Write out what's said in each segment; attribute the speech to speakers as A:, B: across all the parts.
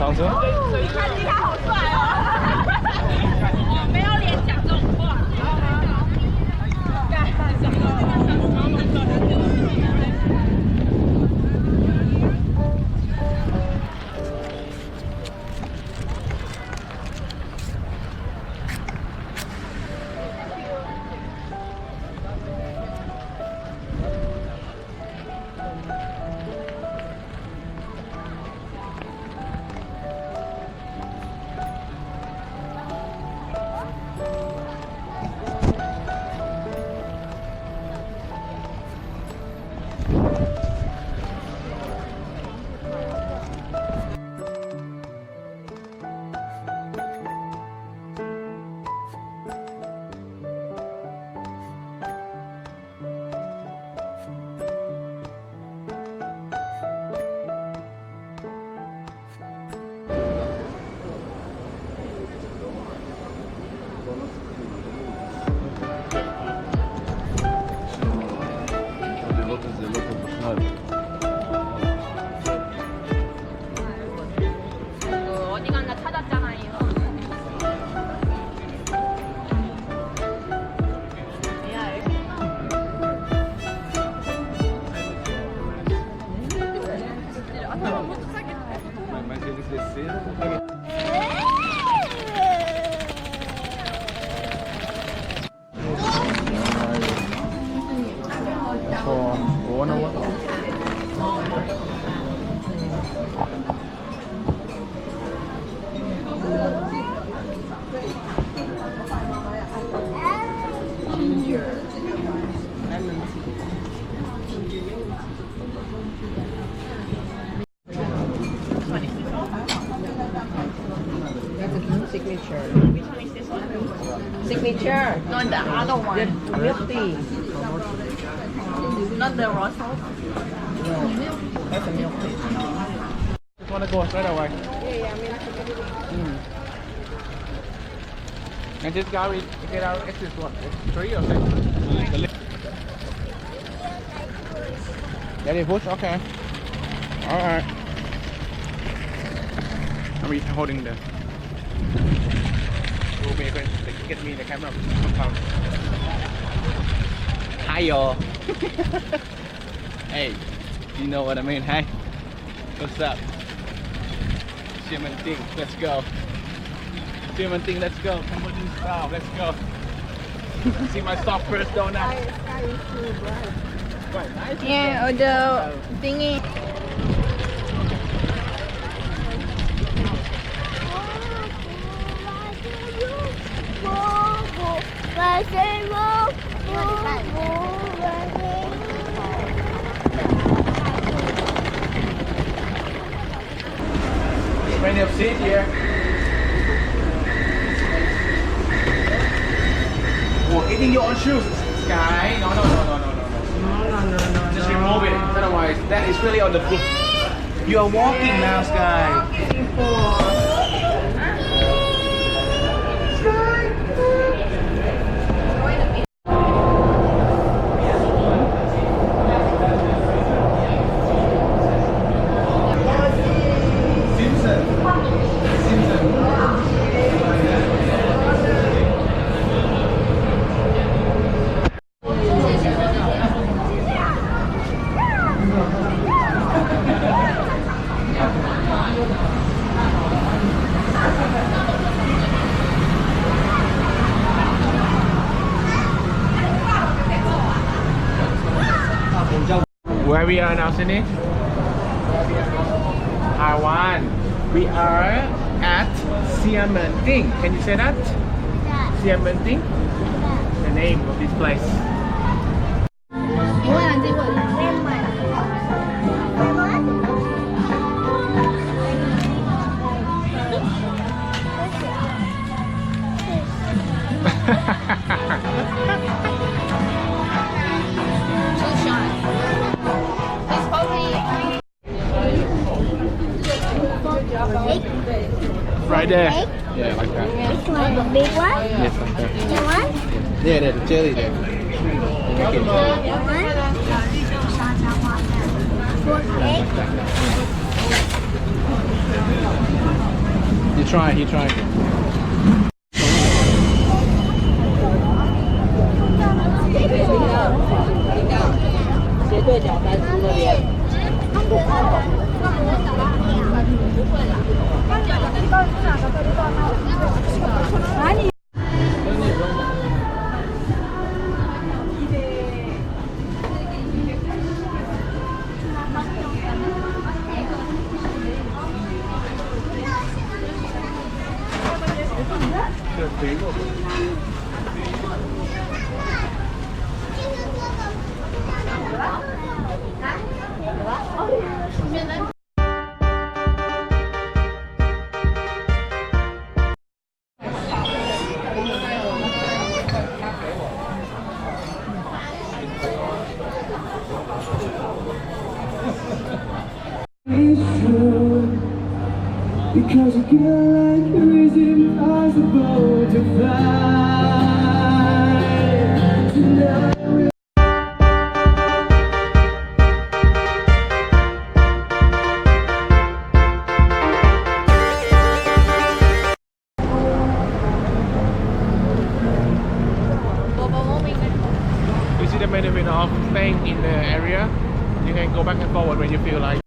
A: 上车。
B: 你看他好帅哦！我没有脸讲这种话。어디 갔나 찾았잖아요.
A: Mas eles desceram.
C: Signature. Signature.
B: No, the other one.
C: The milk tea.
B: Not the raw salt.
C: No, that's a milk tea.
A: Just want to go straight away. And this guy will get out exit what? 3 or 6? Ready push? Okay. Alright. I'm holding the. You may get me in the camera sometime. Hi y'all. Hey, you know what I mean? Hey, what's up? Ximending, let's go. Ximending, let's go. Cambodian style, let's go. See my soft first donut. Quite nice.
B: Yeah, the thingy.
A: Plenty of seat here. Oh, eating your own shoes, Sky. No.
C: No.
A: Just remove it. Otherwise, that is really on the foot. You are walking now, Sky. Where we are now, Sydney? Taiwan. We are at Ximending. Can you say that? Ximending? The name of this place. Right there. Yeah, like that.
D: This one, the big one?
A: Yes, like that.
D: The one?
A: Yeah, the jelly there. Okay.
D: The one? For egg?
A: He tried.
E: Because a girl like you is impossible to find. Tonight
A: You see the benefit of staying in the area. You can go back and forward when you feel like.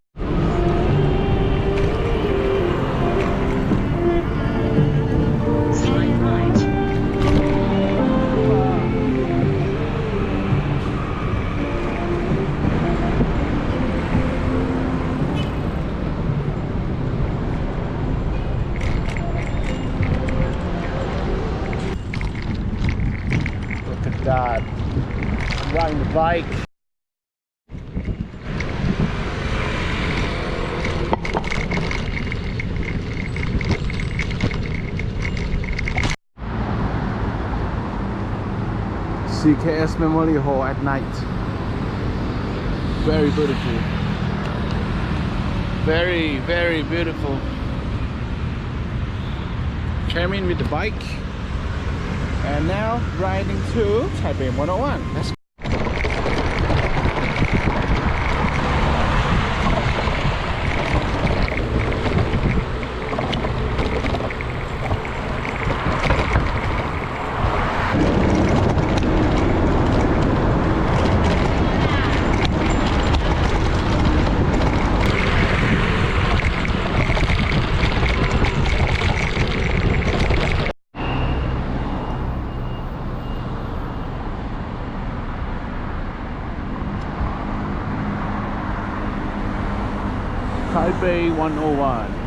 A: Look at that. I'm riding the bike. CKS Memorial Hall at night. Very beautiful. Very, very beautiful. Came in with the bike. And now riding to Taipei 101. Let's go. Taipei 101.